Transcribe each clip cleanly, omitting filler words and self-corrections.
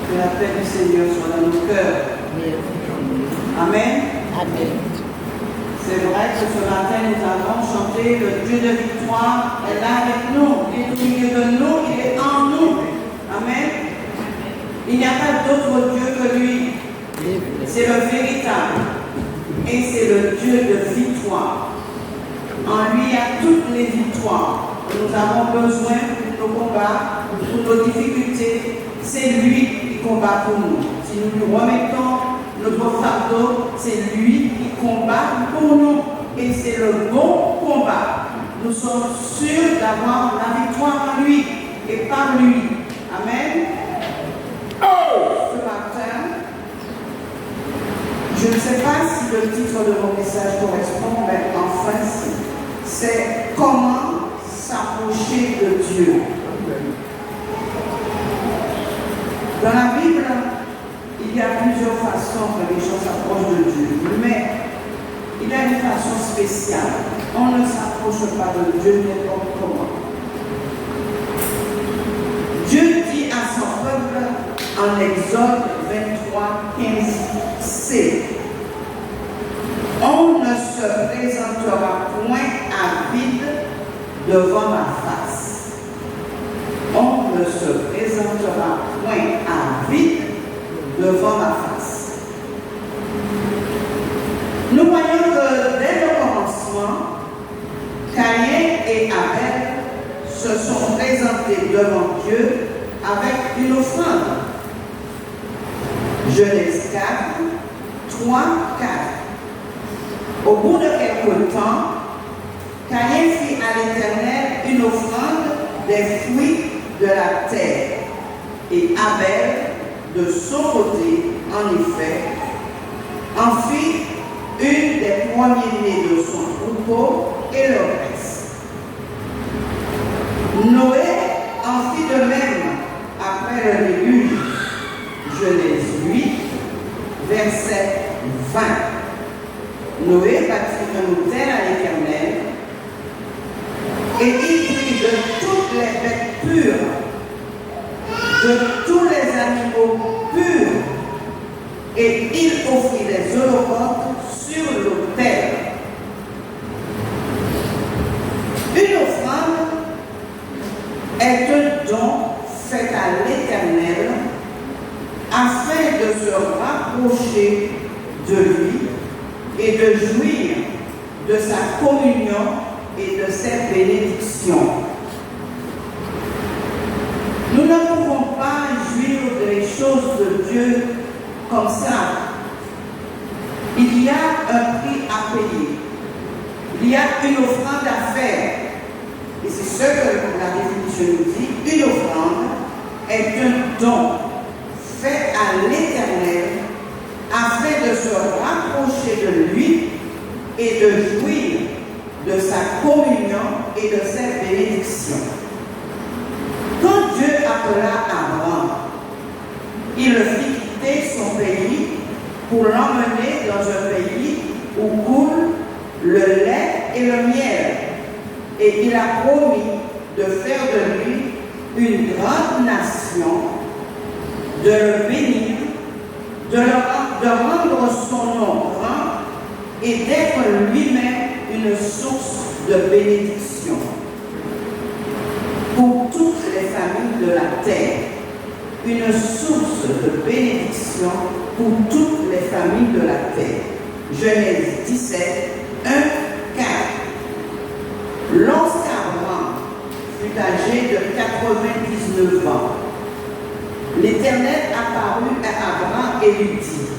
Que la paix du Seigneur soit dans nos cœurs. Amen. Amen. C'est vrai que ce matin, nous avons chanté le Dieu de victoire est là avec nous. Il est au milieu de nous, il est en nous. Amen. Il n'y a pas d'autre Dieu que lui. C'est le véritable. Et c'est le Dieu de victoire. En lui, il y a toutes les victoires que nous avons besoin pour nos combats, pour nos difficultés. C'est lui qui combat pour nous. Si nous lui remettons notre fardeau, c'est lui qui combat pour nous. Et c'est le bon combat. Nous sommes sûrs d'avoir la victoire en lui et par lui. Amen. Ce matin, je ne sais pas si le titre de mon message correspond, mais enfin, c'est comment s'approcher de Dieu. Dans la Bible, il y a plusieurs façons que les gens s'approchent de Dieu, mais il y a une façon spéciale. On ne s'approche pas de Dieu n'importe comment. Dieu dit à son peuple en Exode 23, 15c, on ne se présentera point à vide devant ma face. On ne se présentera point à vide devant ma face. Nous voyons que dès le commencement, Caïn et Abel se sont présentés devant Dieu avec une offrande. Genèse 4, 3, 4. Au bout de quelque temps, Caïn fit à l'Éternel une offrande des fruits de la terre. Et Abel, de son côté, en effet, en fit une des premiers-nés de son troupeau et le reste. Noé en fit de même après le déluge. Genèse 8, verset 20. Noé bâtit un autel à l'Éternel et il prit de toutes les bêtes pures, de tous les animaux purs, et il offrit les holocaustes sur l'autel. Une offrande est un don fait à l'Éternel afin de se rapprocher de lui et de jouir de sa communion et de ses bénédictions. Nous ne pouvons pas jouir des choses de Dieu comme ça. Il y a un prix à payer. Il y a une offrande à faire. Et c'est ce que la définition nous dit. Une offrande est un don fait à l'Éternel afin de se rapprocher de lui et de jouir de sa communion et de ses bénédictions. Quand Dieu appela Abraham, il le fit quitter son pays pour l'emmener dans un pays où coule le lait et le miel. Et il a promis de faire de lui une grande nation, de le bénir, de rendre son nom grand et d'être lui-même une source de bénédiction pour toutes les familles de la terre. Une source de bénédiction pour toutes les familles de la terre. Genèse 17, 1, 4. Lorsqu'Abraham fut âgé de 99 ans, l'Éternel apparut à Abraham et lui dit: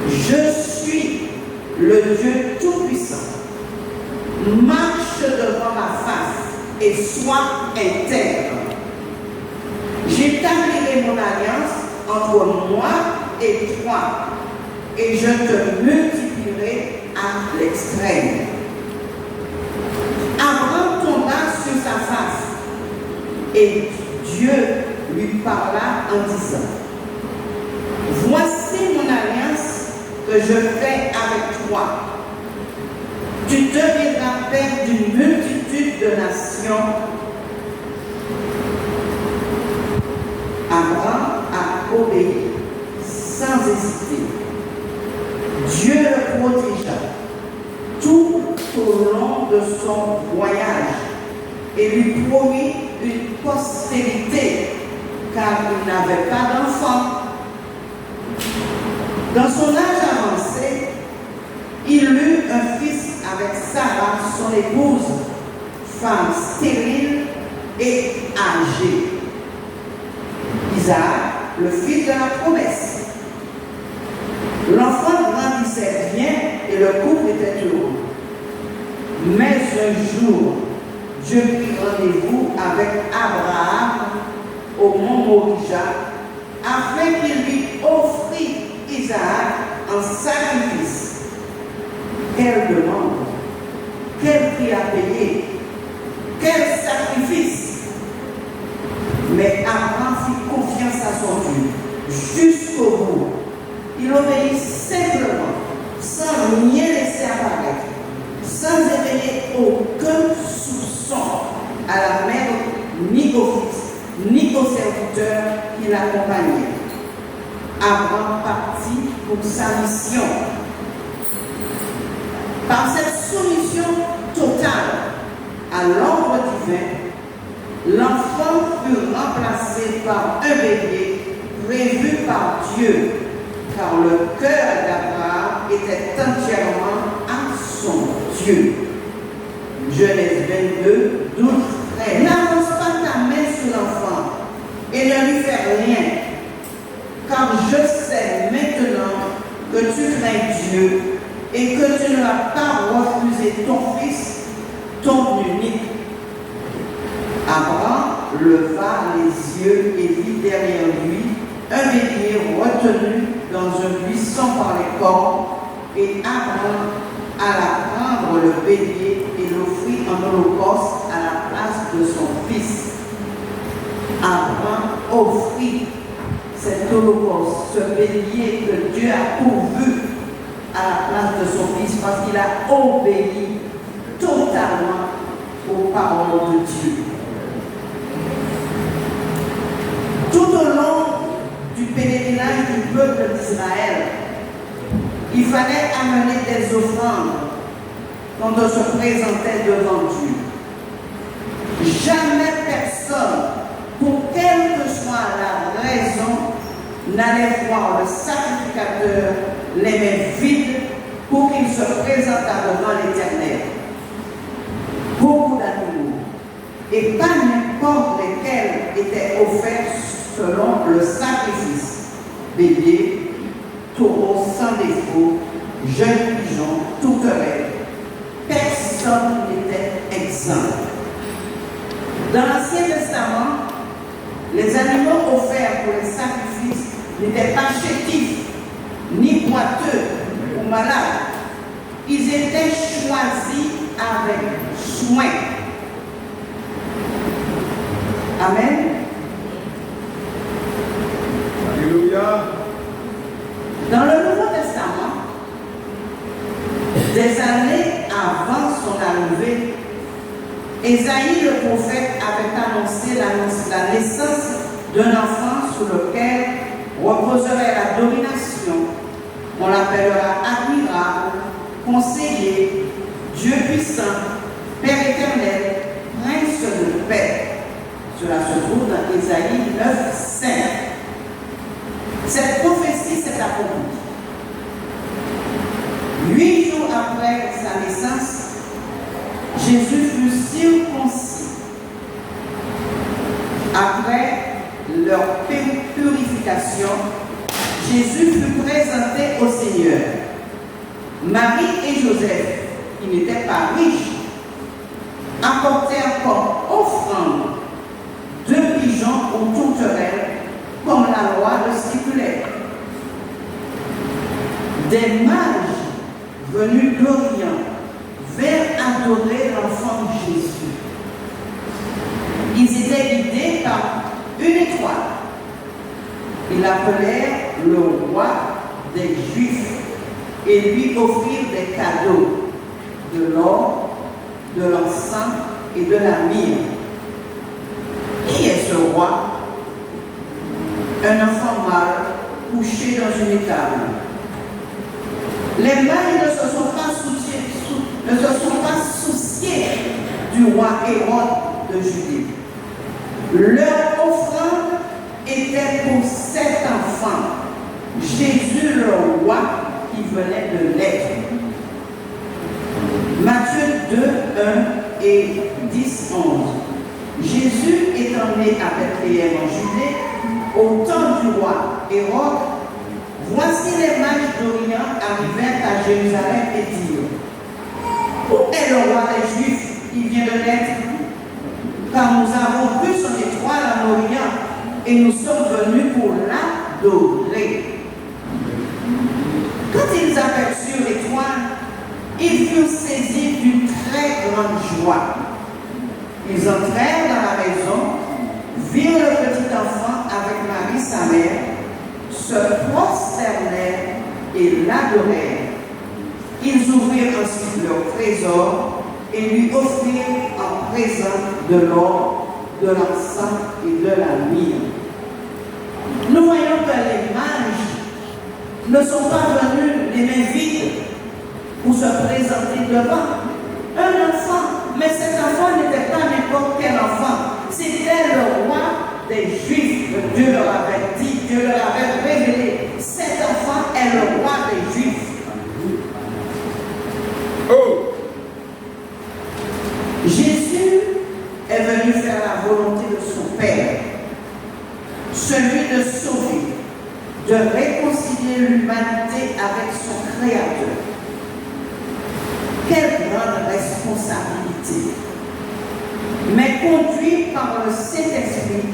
Je suis le Dieu Tout-Puissant. Marche devant ma face et sois intègre. J'établirai mon alliance entre moi et toi, et je te multiplierai à l'extrême. Abraham tomba sur sa face, et Dieu lui parla en disant: Voici mon alliance que je fais avec toi. Tu deviendras père d'une multitude de nations. Abraham a obéi sans hésiter. Dieu le protégea tout au long de son voyage et lui promit une postérité car il n'avait pas d'enfant. Dans son âge avancé, il eut un fils avec Sarah, son épouse, femme stérile et âgée. Isaac, le fils de la promesse. L'enfant grandissait bien et le couple était heureux. Mais un jour, Dieu prit rendez-vous avec Abraham au mont Moria afin qu'il lui offrît Isaac en sacrifice. Quelle demande, quel prix à payer, quel sacrifice! Mais Abraham fit confiance à son Dieu jusqu'au bout. Il obéit simplement, sans rien laisser apparaître, sans éveiller aucun soupçon à la mère, ni au fils, ni aux serviteurs qui l'accompagnaient. Abraham partit pour sa mission. Par cette soumission totale à l'ordre divin, l'enfant fut remplacé par un bélier prévu par Dieu, car le cœur d'Abraham était entièrement à son Dieu. Genèse 22, 12, 13. N'avance pas ta main sur l'enfant et ne lui fais rien, car je sais maintenant que tu crains Dieu et que tu ne vas pas refuser ton fils, ton unique. Abraham leva les yeux et vit derrière lui un bélier retenu dans un buisson par les cornes, et Abraham alla prendre le bélier et l'offrit en holocauste à la place de son fils. Abraham offrit cet holocauste, ce bélier que Dieu a pourvu à la place de son fils parce qu'il a obéi totalement aux paroles de Dieu. Tout au long du pèlerinage du peuple d'Israël, il fallait amener des offrandes quand on se présentait devant Dieu. Jamais personne, pour quelle que soit la raison, n'allait voir le sacrificateur les mains vides pour qu'il se présentât devant l'Éternel. Beaucoup d'animaux, et pas n'importe lesquels étaient offerts selon le sacrifice. Bélier, taureau sans défaut, jeune pigeon, tourterelle. Personne n'était exempt. Dans l'Ancien Testament, les animaux offerts pour les sacrifices n'étaient pas chétifs, ni boiteux ou malades. Ils étaient choisis avec soin. Amen. Alléluia. Dans le Nouveau Testament, des années avant son arrivée, Ésaïe le prophète avait annoncé la naissance d'un enfant sur lequel reposerait la domination. On l'appellera admirable, conseiller, Dieu puissant, Père éternel, prince de paix. Cela se trouve dans Ésaïe 9, 5. Cette prophétie s'est accomplie. 8 jours après sa naissance, Jésus fut circoncis. Après leur purification, Jésus fut présenté au Seigneur. Marie et Joseph, qui n'étaient pas riches, apportèrent comme offrande 2 pigeons ou tourterelles, comme la loi le stipulait. Des mages venus d'Orient vinrent adorer l'enfant Jésus. Ils étaient guidés par une étoile. Ils l'appelèrent le roi des Juifs et lui offrirent des cadeaux, de l'or, de l'encens et de la myrrhe. Qui est ce roi? Un enfant mâle couché dans une étable. Les mages ne se sont pas souciés du roi Hérode de Judée. Leur offrande était pour cet enfant, Jésus le roi qui venait de l'être. Matthieu 2, 1 et 10, 11. Jésus étant né à Bethléem en Judée, au temps du roi Hérode, voici les mages d'Orient arrivèrent à Jérusalem et dirent: où est le roi des Juifs qui vient de naître? Car nous avons vu son étoile en Orient et nous sommes venus pour l'adorer. Quand ils aperçurent l'étoile, ils furent saisis d'une très grande joie. Ils entrèrent dans la maison, virent le petit enfant avec Marie sa mère, se prosternèrent et l'adorèrent. Ils ouvrirent ensuite leur trésor et lui offrirent en présent de l'or, de l'encens et de la myrrhe. Nous voyons que les mages ne sont pas venus les mains vides pour se présenter devant un enfant. Mais cet enfant n'était pas n'importe quel enfant. C'était le roi des Juifs. Dieu leur avait dit, Dieu leur avait révélé. Cet enfant est le roi des Juifs. Oh! Jésus est venu faire la volonté de son Père, celui de sauver, de réconcilier l'humanité avec son Créateur. Quelle grande responsabilité! Mais conduit par le Saint-Esprit,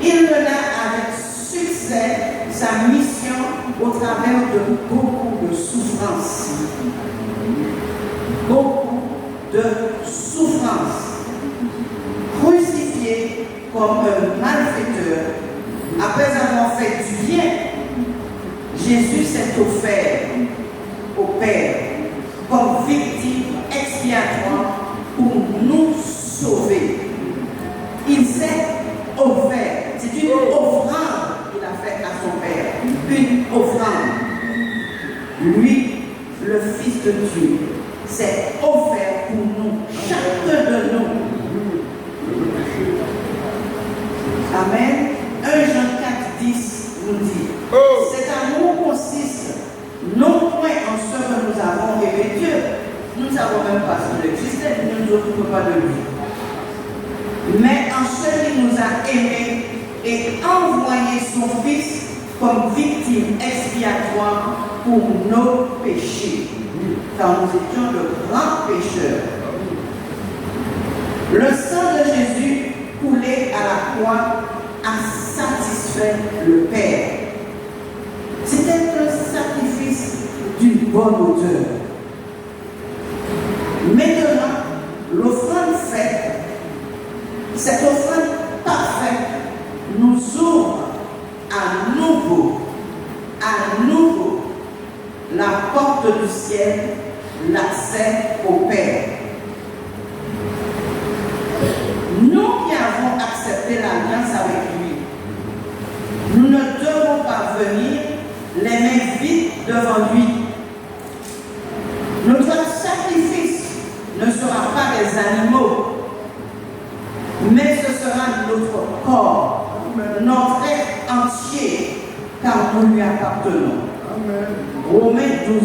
il mena avec succès sa mission au travers de beaucoup de souffrances. Beaucoup de souffrances. Crucifié comme un malfaiteur, après avoir fait du bien, Jésus s'est offert au Père comme victime expiatoire pour nous sauver. Il s'est offert. C'est une offrande qu'il a faite à son Père. Une offrande. Lui, le Fils de Dieu, s'est offert pour nous, chacun de nous. Amen. 1 Jean 4, 10 nous dit: cet amour consiste non point en ce que nous avons aimé Dieu. Nous ne savons même pas s'il existait, nous ne nous occupons pas de lui. Mais en ce qu'il nous a aimés et envoyé son Fils comme victime expiatoire pour nos péchés. Car nous étions de grands pécheurs. Le sang de Jésus coulé à la croix a satisfait le Père. C'était un sacrifice d'une bonne odeur. Maintenant, l'offrande faite, cette offrande parfaite, nous ouvre à nouveau la porte du ciel, l'accès au Père. Nous qui avons accepté l'alliance avec lui, nous ne devons pas venir les mains vides devant lui. Notre sacrifice ne sera pas des animaux, mais ce sera notre corps, notre être entier, car nous lui appartenons. Romains 12,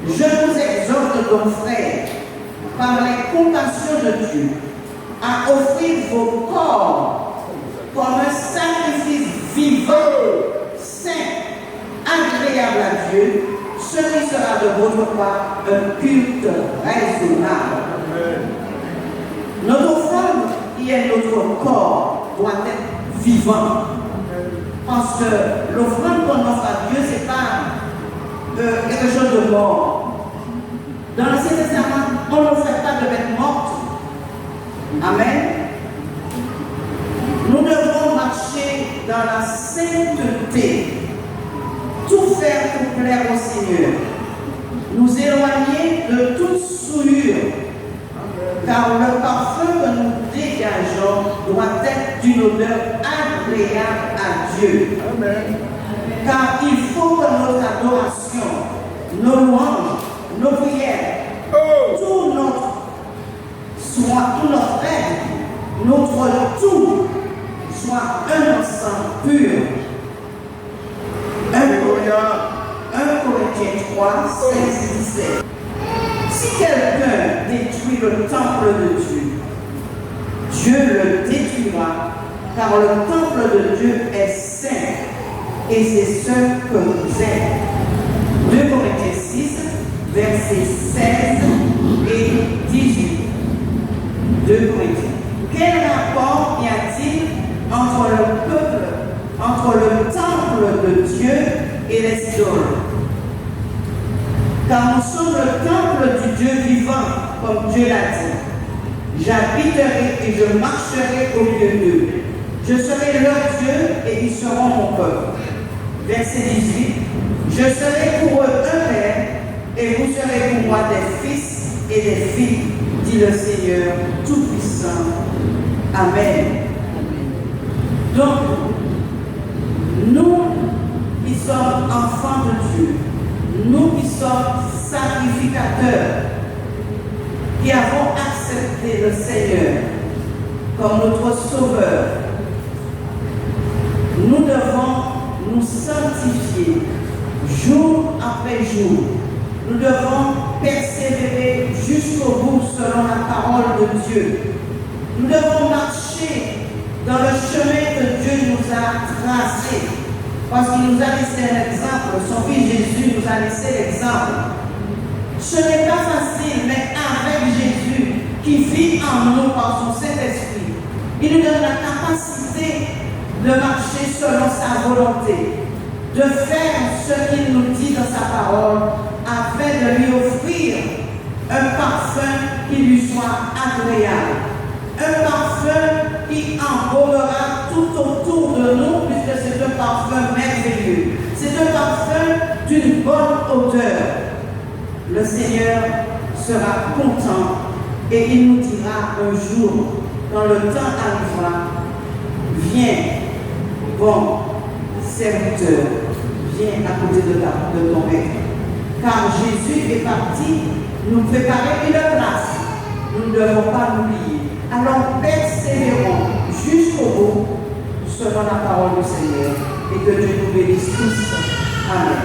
1. Je vous exhorte donc, frères, par les compassions de Dieu, à offrir vos corps comme un sacrifice vivant, saint, agréable à Dieu, ce qui sera de votre part un culte raisonnable. Notre offrande, qui est notre corps, doit être vivant. Parce que l'offrande qu'on offre à Dieu, ce n'est pas quelque chose de mort. Dans l'Ancien Testament, on n'offrait pas de bêtes mortes. Amen. Nous devons marcher dans la sainteté, tout faire pour plaire au Seigneur, nous éloigner de toute souillure, car le parfum que nous dégageons doit être d'une odeur agréable à Dieu. Amen. Car il faut que notre adoration, nos louanges, nos prières, tout notre aide, notre tout soit un ensemble pur. 1 Corinthiens 3, 16 et 17. Si quelqu'un détruit le temple de Dieu, Dieu le détruira, car le temple de Dieu est saint, et c'est ce que vous êtes. 2 Corinthiens 6, versets 16 et 18. 2 Corinthiens. Quel rapport y a-t-il entre le peuple, entre le temple de Dieu et les idoles? Car nous sommes le temple du Dieu vivant, comme Dieu l'a dit. J'habiterai et je marcherai au milieu d'eux. Je serai leur Dieu et ils seront mon peuple. Verset 18. Je serai pour eux un père et vous serez pour moi des fils et des filles, dit le Seigneur Tout-Puissant. Amen. Donc, nous qui sommes enfants de Dieu, nous qui sommes sacrificateurs, qui avons accepté le Seigneur comme notre Sauveur, nous devons nous sanctifier jour après jour. Nous devons persévérer jusqu'au bout selon la parole de Dieu. Nous devons marcher dans le chemin que Dieu nous a tracé. Parce qu'il nous a laissé un exemple. Son fils Jésus nous a laissé l'exemple. Ce n'est pas facile, mais avec Jésus qui vit en nous par son Saint-Esprit, il nous donne la capacité de marcher selon sa volonté, de faire ce qu'il nous dit dans sa parole, afin de lui offrir un parfum qui lui soit agréable, un parfum qui embaumera tout autour de nous, puisque c'est un parfum merveilleux, c'est un parfum d'une bonne odeur. Le Seigneur sera content et il nous dira un jour, quand le temps arrivera, viens, bon serviteur, viens à côté de ton maître. Car Jésus est parti nous préparer une place. Nous ne devons pas l'oublier. Alors persévérons jusqu'au bout selon la parole du Seigneur et que Dieu nous bénisse tous. Amen.